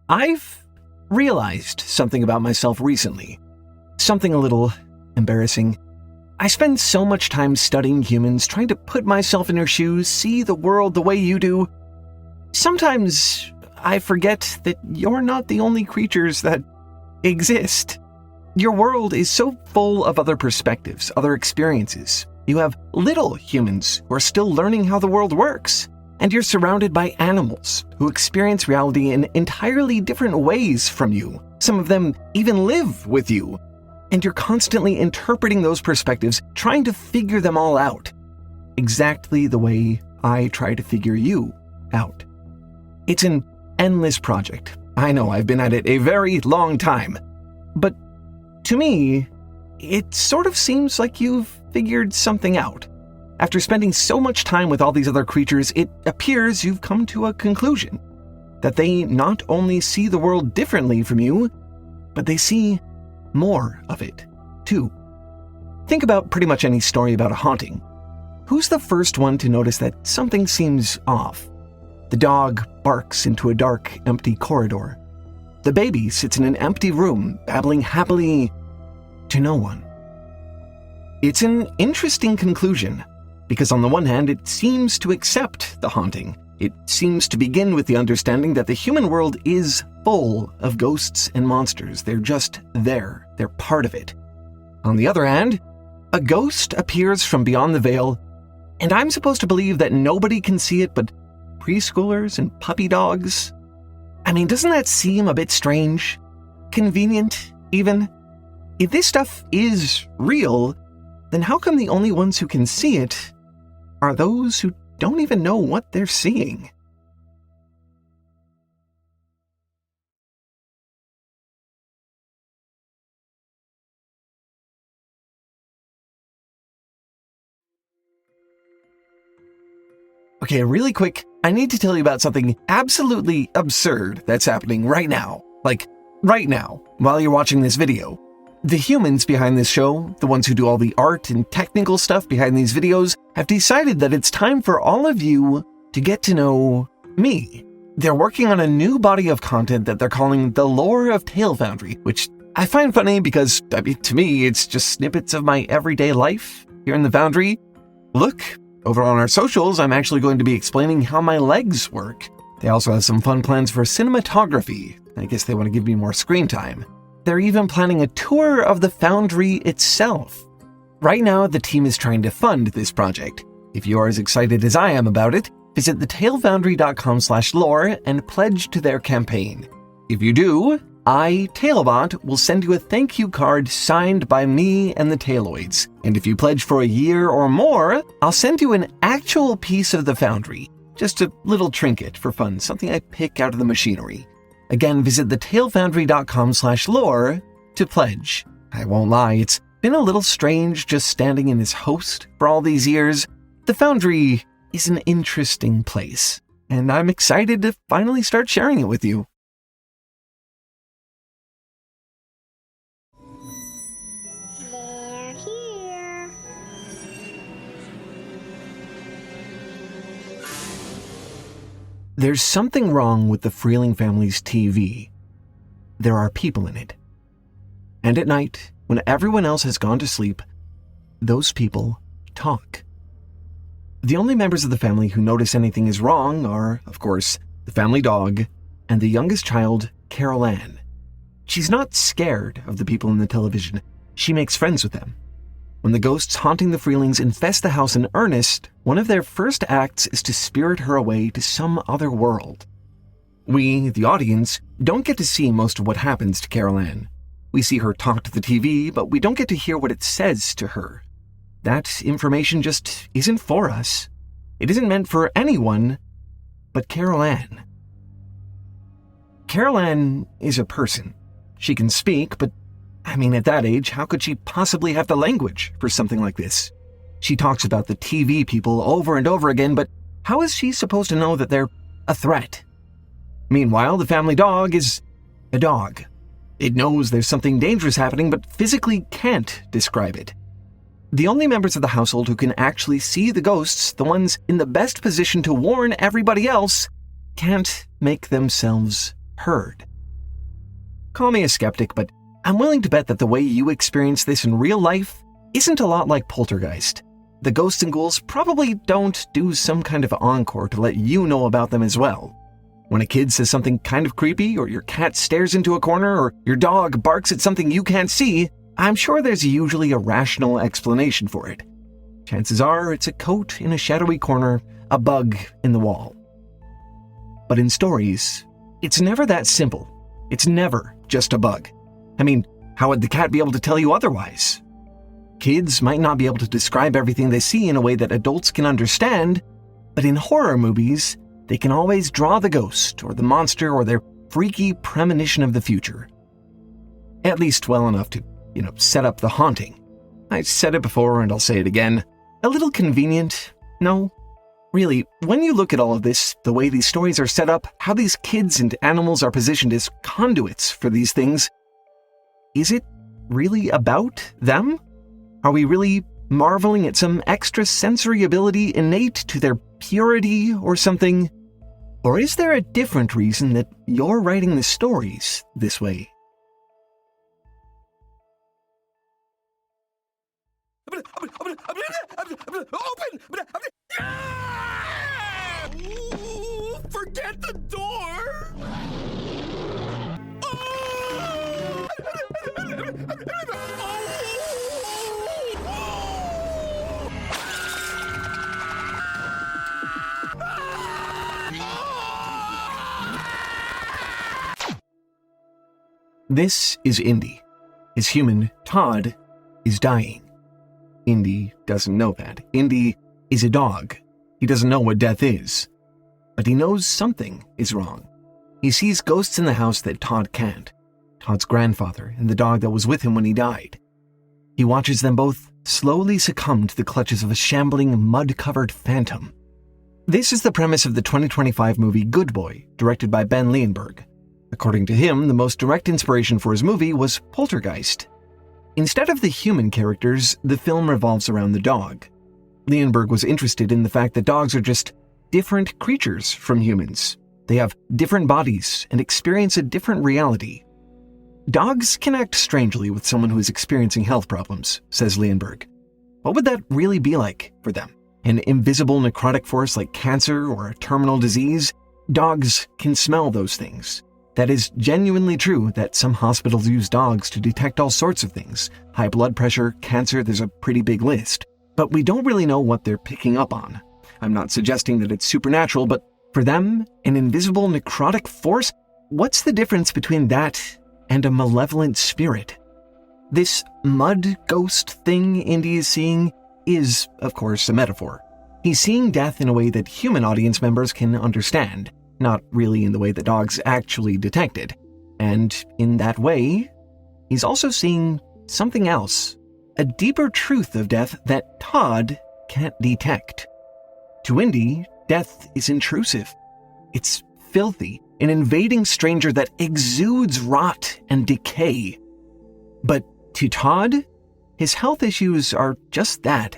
I've realized something about myself recently. Something a little embarrassing. I spend so much time studying humans, trying to put myself in their shoes, see the world the way you do. Sometimes I forget that you're not the only creatures that exist. Your world is so full of other perspectives, other experiences. You have little humans who are still learning how the world works. And you're surrounded by animals who experience reality in entirely different ways from you. Some of them even live with you. And you're constantly interpreting those perspectives, trying to figure them all out. Exactly the way I try to figure you out. It's an endless project. I know I've been at it a very long time. But to me, it sort of seems like you've figured something out. After spending so much time with all these other creatures, it appears you've come to a conclusion. That they not only see the world differently from you, but they see more of it, too. Think about pretty much any story about a haunting. Who's the first one to notice that something seems off? The dog barks into a dark, empty corridor. The baby sits in an empty room, babbling happily to no one. It's an interesting conclusion, because on the one hand, it seems to accept the haunting. It seems to begin with the understanding that the human world is full of ghosts and monsters. They're just there. They're part of it. On the other hand, a ghost appears from beyond the veil, and I'm supposed to believe that nobody can see it but preschoolers and puppy dogs? I mean, doesn't that seem a bit strange? Convenient, even? If this stuff is real, then how come the only ones who can see it are those who don't even know what they're seeing? Okay, really quick, I need to tell you about something absolutely absurd that's happening right now. Like, right now, while you're watching this video. The humans behind this show, the ones who do all the art and technical stuff behind these videos, have decided that it's time for all of you to get to know me. They're working on a new body of content that they're calling The Lore of Foundry, which I find funny because, to me, it's just snippets of my everyday life here in the Foundry. Look, over on our socials, I'm actually going to be explaining how my legs work. They also have some fun plans for cinematography. I guess they want to give me more screen time. They're even planning a tour of the Foundry itself. Right now, the team is trying to fund this project. If you are as excited as I am about it, visit thetailfoundry.com/lore and pledge to their campaign. If you do, I, Tailbot, will send you a thank you card signed by me and the Tailoids. And if you pledge for a year or more, I'll send you an actual piece of the Foundry. Just a little trinket for fun, something I pick out of the machinery. Again, visit thetailfoundry.com/lore to pledge. I won't lie, it's been a little strange just standing in as host for all these years. The Foundry is an interesting place, and I'm excited to finally start sharing it with you. They're here. There's something wrong with the Freeling family's TV. There are people in it. And at night, when everyone else has gone to sleep, those people talk. The only members of the family who notice anything is wrong are, of course, the family dog and the youngest child, Carol Ann. She's not scared of the people in the television. She makes friends with them. When the ghosts haunting the Freelings infest the house in earnest, one of their first acts is to spirit her away to some other world. We, the audience, don't get to see most of what happens to Carol Ann. We see her talk to the TV, but we don't get to hear what it says to her. That information just isn't for us. It isn't meant for anyone but Carol Ann. Carol Ann is a person. She can speak, but at that age, how could she possibly have the language for something like this? She talks about the TV people over and over again, but how is she supposed to know that they're a threat? Meanwhile, the family dog is a dog. It knows there's something dangerous happening, but physically can't describe it. The only members of the household who can actually see the ghosts, the ones in the best position to warn everybody else, can't make themselves heard. Call me a skeptic, but I'm willing to bet that the way you experience this in real life isn't a lot like Poltergeist. The ghosts and ghouls probably don't do some kind of encore to let you know about them as well. When a kid says something kind of creepy, or your cat stares into a corner, or your dog barks at something you can't see, I'm sure there's usually a rational explanation for it. Chances are it's a coat in a shadowy corner, a bug in the wall. But in stories, it's never that simple. It's never just a bug. I mean, how would the cat be able to tell you otherwise? Kids might not be able to describe everything they see in a way that adults can understand, but in horror movies, they can always draw the ghost or the monster or their freaky premonition of the future. At least well enough to, set up the haunting. I said it before and I'll say it again. A little convenient, no? Really, when you look at all of this, the way these stories are set up, how these kids and animals are positioned as conduits for these things, is it really about them? Are we really marveling at some extra sensory ability innate to their purity or something? Or is there a different reason that you're writing the stories this way? Forget the door! This is Indy. His human, Todd, is dying. Indy doesn't know that. Indy is a dog. He doesn't know what death is. But he knows something is wrong. He sees ghosts in the house that Todd can't. Todd's grandfather and the dog that was with him when he died. He watches them both slowly succumb to the clutches of a shambling, mud-covered phantom. This is the premise of the 2025 movie Good Boy, directed by Ben Leonberg. According to him, the most direct inspiration for his movie was Poltergeist. Instead of the human characters, the film revolves around the dog. Leonberg was interested in the fact that dogs are just different creatures from humans. They have different bodies and experience a different reality. Dogs can act strangely with someone who is experiencing health problems, says Leonberg. What would that really be like for them? An invisible necrotic force like cancer or a terminal disease? Dogs can smell those things. That is genuinely true that some hospitals use dogs to detect all sorts of things. High blood pressure, cancer, there's a pretty big list. But we don't really know what they're picking up on. I'm not suggesting that it's supernatural, but for them, an invisible necrotic force? What's the difference between that and a malevolent spirit? This mud ghost thing Indy is seeing is, of course, a metaphor. He's seeing death in a way that human audience members can understand, not really in the way that dogs actually detect it. And in that way, he's also seeing something else, a deeper truth of death that Todd can't detect. To Indy, death is intrusive. It's filthy, an invading stranger that exudes rot and decay. But to Todd, his health issues are just that,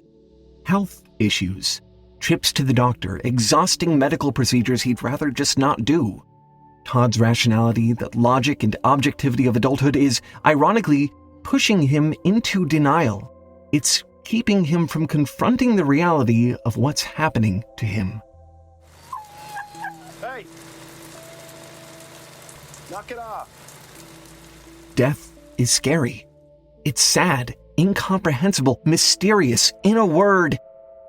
health issues. Trips to the doctor, exhausting medical procedures he'd rather just not do. Todd's rationality, the logic and objectivity of adulthood is, ironically, pushing him into denial. It's keeping him from confronting the reality of what's happening to him. Hey! Knock it off! Death is scary. It's sad, incomprehensible, mysterious. In a word,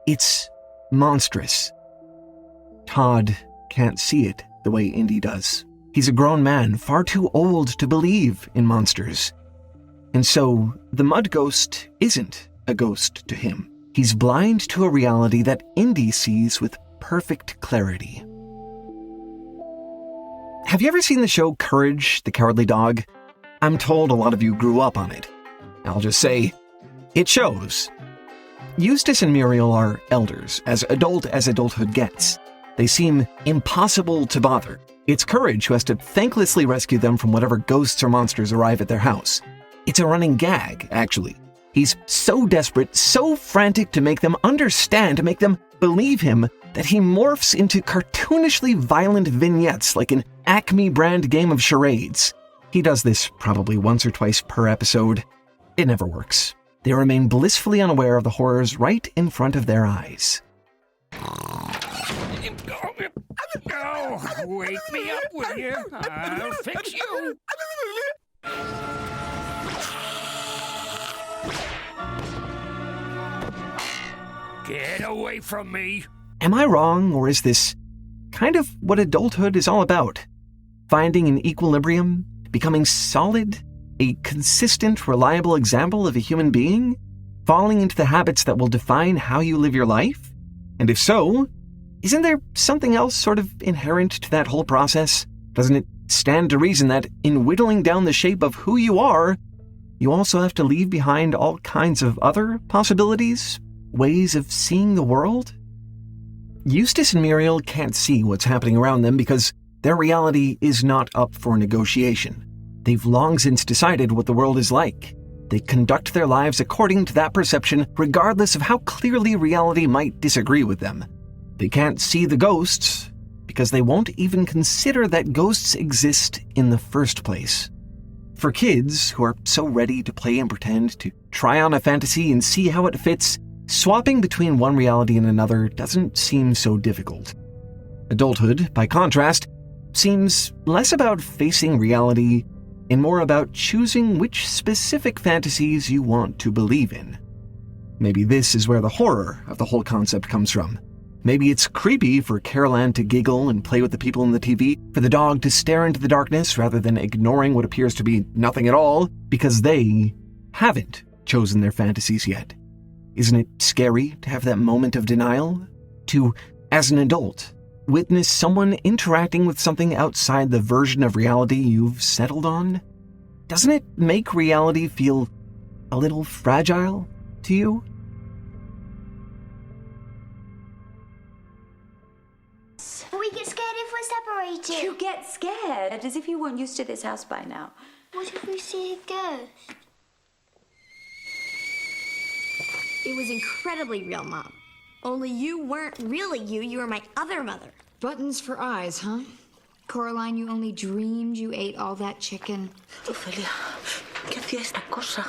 it's monstrous. Todd can't see it the way Indy does. He's a grown man, far too old to believe in monsters. And so, the mud ghost isn't a ghost to him. He's blind to a reality that Indy sees with perfect clarity. Have you ever seen the show Courage, the Cowardly Dog? I'm told a lot of you grew up on it. I'll just say, it shows. Eustace and Muriel are elders, as adult as adulthood gets. They seem impossible to bother. It's Courage who has to thanklessly rescue them from whatever ghosts or monsters arrive at their house. It's a running gag, actually. He's so desperate, so frantic to make them understand, to make them believe him, that he morphs into cartoonishly violent vignettes like an Acme brand game of charades. He does this probably once or twice per episode. It never works. They remain blissfully unaware of the horrors right in front of their eyes. Oh, wake me up, will you? I'll fix you. Get away from me. Am I wrong, or is this kind of what adulthood is all about? Finding an equilibrium, becoming solid, a consistent, reliable example of a human being, falling into the habits that will define how you live your life? And if so, isn't there something else sort of inherent to that whole process? Doesn't it stand to reason that in whittling down the shape of who you are, you also have to leave behind all kinds of other possibilities, ways of seeing the world? Eustace and Muriel can't see what's happening around them because their reality is not up for negotiation. They've long since decided what the world is like. They conduct their lives according to that perception, regardless of how clearly reality might disagree with them. They can't see the ghosts because they won't even consider that ghosts exist in the first place. For kids who are so ready to play and pretend, to try on a fantasy and see how it fits, swapping between one reality and another doesn't seem so difficult. Adulthood, by contrast, seems less about facing reality and more about choosing which specific fantasies you want to believe in. Maybe this is where the horror of the whole concept comes from. Maybe it's creepy for Carol Ann to giggle and play with the people in the TV, for the dog to stare into the darkness rather than ignoring what appears to be nothing at all, because they haven't chosen their fantasies yet. Isn't it scary to have that moment of denial? To, as an adult, witness someone interacting with something outside the version of reality you've settled on? Doesn't it make reality feel a little fragile to you? We get scared if we're separated. You get scared, as if you weren't used to this house by now. What if we see a ghost? It was incredibly real, Mom. Only you weren't really you. You were my other mother. Buttons for eyes, huh? Coraline, you only dreamed you ate all that chicken. Ophelia, ¿qué hacía esta cosa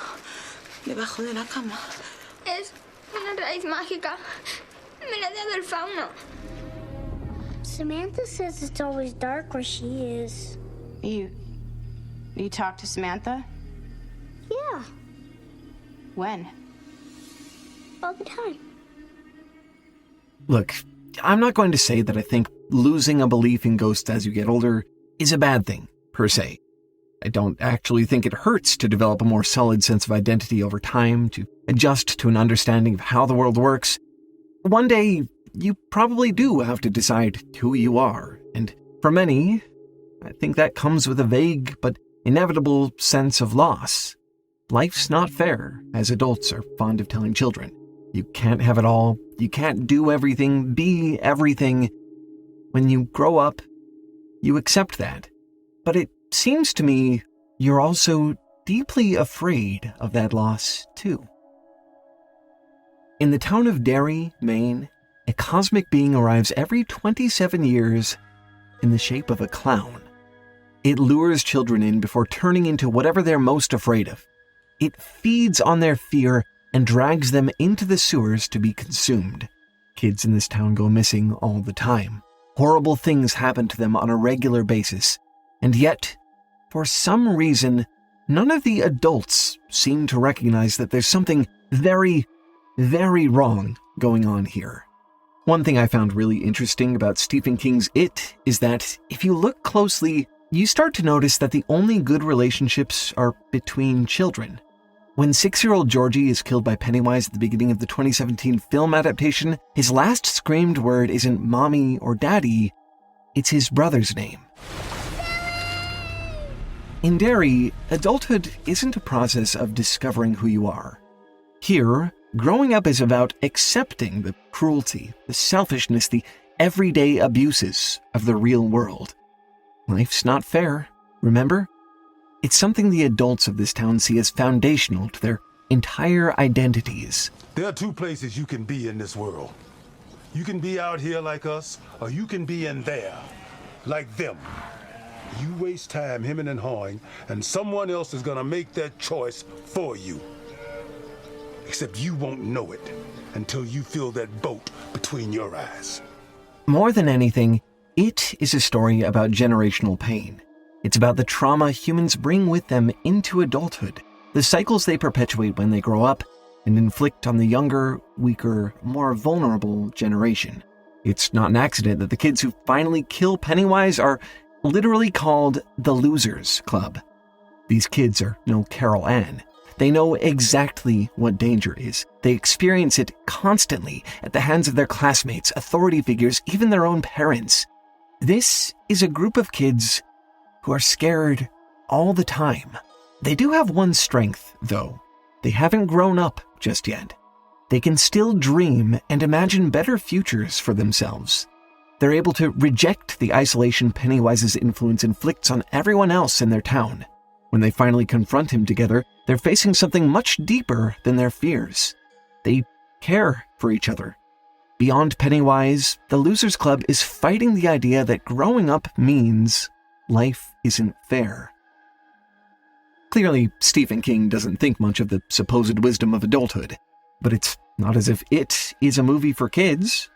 debajo de la cama? Es una raíz mágica. Me la ha dado el fauno. Samantha says it's always dark where she is. You talk to Samantha? Yeah, When? all the time. Look, I'm not going to say that I think losing a belief in ghosts as you get older is a bad thing, per se. I don't actually think it hurts to develop a more solid sense of identity over time, to adjust to an understanding of how the world works. One day, you probably do have to decide who you are, and for many, I think that comes with a vague but inevitable sense of loss. Life's not fair, as adults are fond of telling children. You can't have it all, you can't do everything, be everything. When you grow up, you accept that. But it seems to me you're also deeply afraid of that loss, too. In the town of Derry, Maine, a cosmic being arrives every 27 years in the shape of a clown. It lures children in before turning into whatever they're most afraid of. It feeds on their fear and drags them into the sewers to be consumed. Kids in this town go missing all the time. Horrible things happen to them on a regular basis. And yet, for some reason, none of the adults seem to recognize that there's something very, very wrong going on here. One thing I found really interesting about Stephen King's It is that if you look closely, you start to notice that the only good relationships are between children. When 6-year-old Georgie is killed by Pennywise at the beginning of the 2017 film adaptation, his last screamed word isn't mommy or daddy, it's his brother's name. In Derry, adulthood isn't a process of discovering who you are. Here, growing up is about accepting the cruelty, the selfishness, the everyday abuses of the real world. Life's not fair, remember? It's something the adults of this town see as foundational to their entire identities. There are two places you can be in this world. You can be out here like us, or you can be in there, like them. You waste time hemming and hawing, and someone else is gonna make that choice for you. Except you won't know it until you feel that boat between your eyes. More than anything, it is a story about generational pain. It's about the trauma humans bring with them into adulthood, the cycles they perpetuate when they grow up and inflict on the younger, weaker, more vulnerable generation. It's not an accident that the kids who finally kill Pennywise are literally called the Losers Club. These kids are no Carol Ann. They know exactly what danger is. They experience it constantly at the hands of their classmates, authority figures, even their own parents. This is a group of kids who are scared all the time. They do have one strength, though. They haven't grown up just yet. They can still dream and imagine better futures for themselves. They're able to reject the isolation Pennywise's influence inflicts on everyone else in their town. When they finally confront him together, they're facing something much deeper than their fears. They care for each other. Beyond Pennywise, the Losers Club is fighting the idea that growing up means life isn't fair. Clearly, Stephen King doesn't think much of the supposed wisdom of adulthood, but it's not as if it is a movie for kids.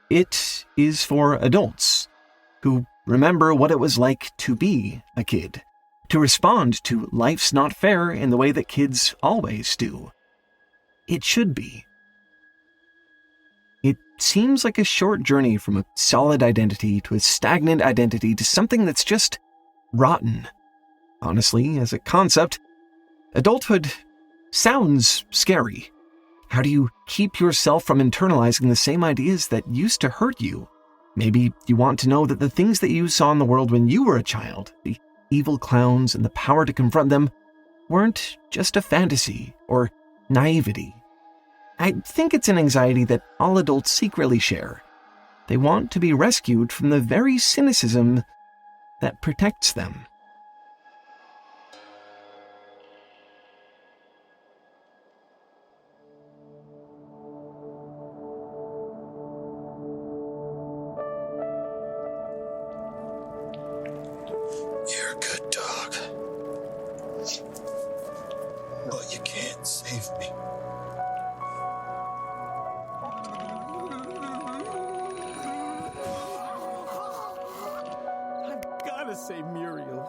It is for adults who remember what it was like to be a kid, to respond to life's not fair in the way that kids always do. It should be. It seems like a short journey from a solid identity to a stagnant identity to something that's just rotten. Honestly, as a concept, adulthood sounds scary. How do you keep yourself from internalizing the same ideas that used to hurt you? Maybe you want to know that the things that you saw in the world when you were a child, the evil clowns and the power to confront them, weren't just a fantasy or naivety. I think it's an anxiety that all adults secretly share. They want to be rescued from the very cynicism that protects them. You're a good dog. But you can't save me. I've gotta save Muriel.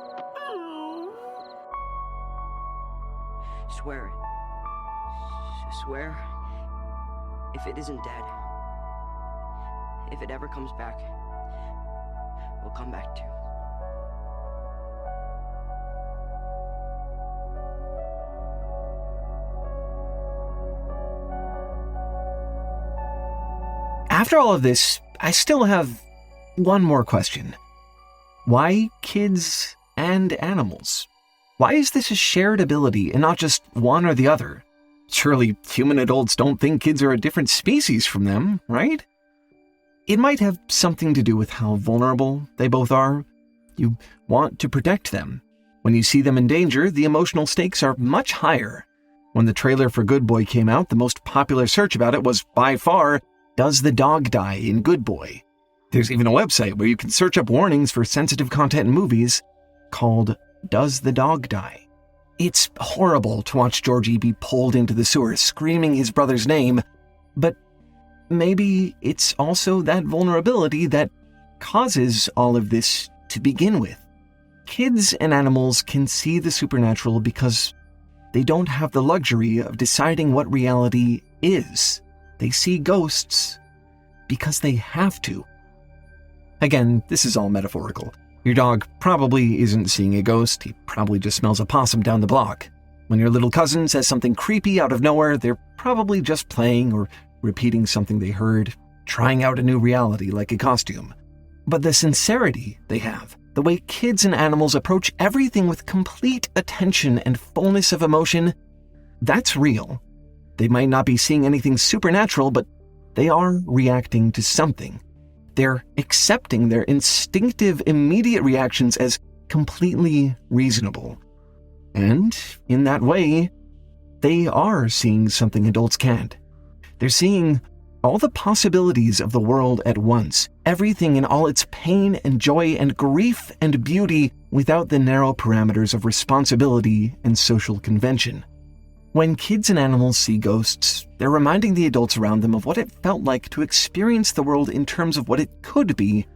Swear it. Swear, if it isn't dead, if it ever comes back, we'll come back too. After all of this, I still have one more question. Why kids and animals? Why is this a shared ability and not just one or the other? Surely human adults don't think kids are a different species from them, right? It might have something to do with how vulnerable they both are. You want to protect them. When you see them in danger, the emotional stakes are much higher. When the trailer for Good Boy came out, the most popular search about it was, by far, "Does the dog die in Good Boy?" There's even a website where you can search up warnings for sensitive content in movies called Does the Dog Die? It's horrible to watch Georgie be pulled into the sewer screaming his brother's name, but maybe it's also that vulnerability that causes all of this to begin with. Kids and animals can see the supernatural because they don't have the luxury of deciding what reality is. They see ghosts because they have to. Again, this is all metaphorical. Your dog probably isn't seeing a ghost, he probably just smells a possum down the block. When your little cousin says something creepy out of nowhere, they're probably just playing or repeating something they heard, trying out a new reality like a costume. But the sincerity they have, the way kids and animals approach everything with complete attention and fullness of emotion, that's real. They might not be seeing anything supernatural, but they are reacting to something. They're accepting their instinctive, immediate reactions as completely reasonable. And in that way, they are seeing something adults can't. They're seeing all the possibilities of the world at once, everything in all its pain and joy and grief and beauty without the narrow parameters of responsibility and social convention. When kids and animals see ghosts, they're reminding the adults around them of what it felt like to experience the world in terms of what it could be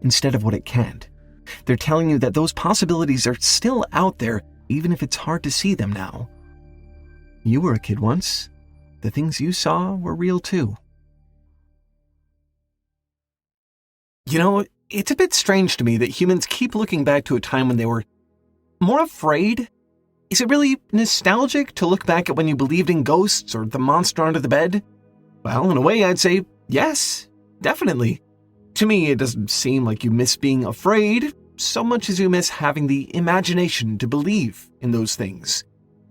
instead of what it can't. They're telling you that those possibilities are still out there, even if it's hard to see them now. You were a kid once. The things you saw were real too. You know, it's a bit strange to me that humans keep looking back to a time when they were more afraid. Is it really nostalgic to look back at when you believed in ghosts or the monster under the bed? Well, in a way, I'd say yes, definitely. To me, it doesn't seem like you miss being afraid so much as you miss having the imagination to believe in those things.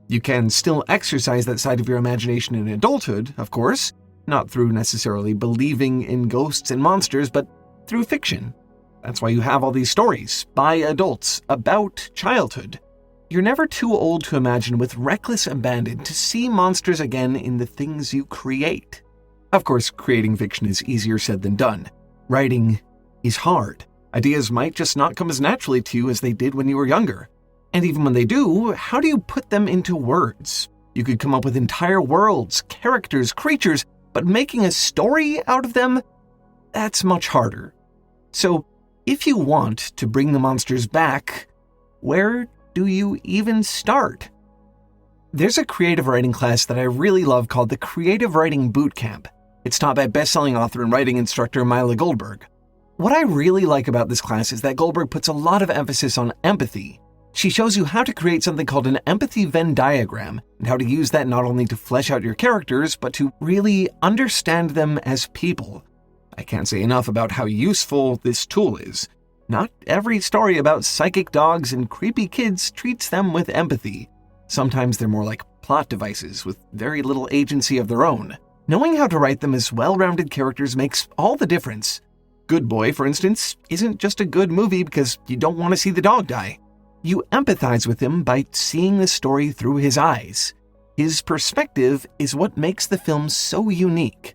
You can still exercise that side of your imagination in adulthood, of course, not through necessarily believing in ghosts and monsters, but through fiction. That's why you have all these stories by adults about childhood. You're never too old to imagine with reckless abandon to see monsters again in the things you create. Of course, creating fiction is easier said than done. Writing is hard. Ideas might just not come as naturally to you as they did when you were younger. And even when they do, how do you put them into words? You could come up with entire worlds, characters, creatures, but making a story out of them? That's much harder. So, if you want to bring the monsters back, where do you even start? There's a creative writing class that I really love called the Creative Writing Bootcamp. It's taught by best-selling author and writing instructor Mila Goldberg. What I really like about this class is that Goldberg puts a lot of emphasis on empathy. She shows you how to create something called an empathy Venn diagram, and how to use that not only to flesh out your characters, but to really understand them as people. I can't say enough about how useful this tool is. Not every story about psychic dogs and creepy kids treats them with empathy. Sometimes they're more like plot devices with very little agency of their own. Knowing how to write them as well-rounded characters makes all the difference. Good Boy, for instance, isn't just a good movie because you don't want to see the dog die. You empathize with him by seeing the story through his eyes. His perspective is what makes the film so unique.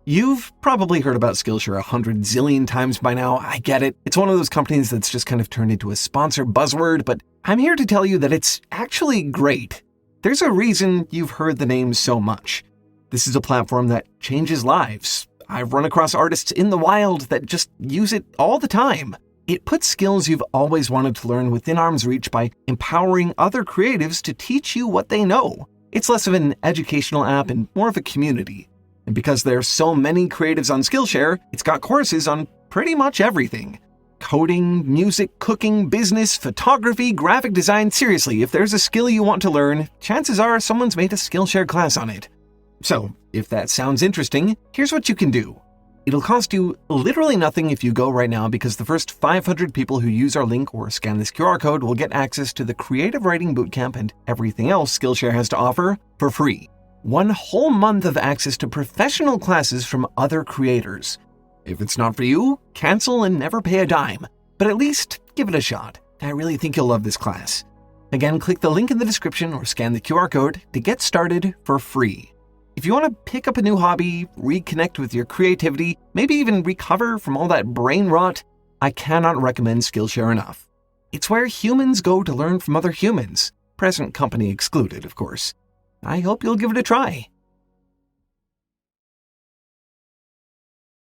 You've probably heard about Skillshare 100 zillion times by now, I get it. It's one of those companies that's just kind of turned into a sponsor buzzword, but I'm here to tell you that it's actually great. There's a reason you've heard the name so much. This is a platform that changes lives. I've run across artists in the wild that just use it all the time. It puts skills you've always wanted to learn within arm's reach by empowering other creatives to teach you what they know. It's less of an educational app and more of a community. And because there are so many creatives on Skillshare, it's got courses on pretty much everything. Coding, music, cooking, business, photography, graphic design. Seriously, if there's a skill you want to learn, chances are someone's made a Skillshare class on it. So, if that sounds interesting, here's what you can do. It'll cost you literally nothing if you go right now because the first 500 people who use our link or scan this QR code will get access to the Creative Writing Bootcamp and everything else Skillshare has to offer for free. 1 whole month of access to professional classes from other creators. If it's not for you, cancel and never pay a dime. But at least give it a shot. I really think you'll love this class. Again, click the link in the description or scan the QR code to get started for free. If you want to pick up a new hobby, reconnect with your creativity, maybe even recover from all that brain rot, I cannot recommend Skillshare enough. It's where humans go to learn from other humans. Present company excluded, of course. I hope you'll give it a try.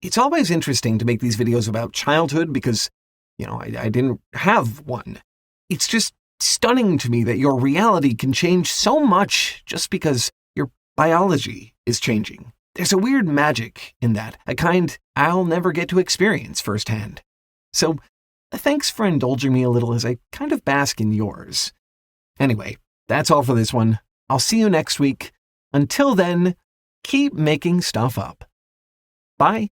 It's always interesting to make these videos about childhood because, I didn't have one. It's just stunning to me that your reality can change so much just because your biology is changing. There's a weird magic in that, a kind I'll never get to experience firsthand. So, thanks for indulging me a little as I kind of bask in yours. Anyway, that's all for this one. I'll see you next week. Until then, keep making stuff up. Bye.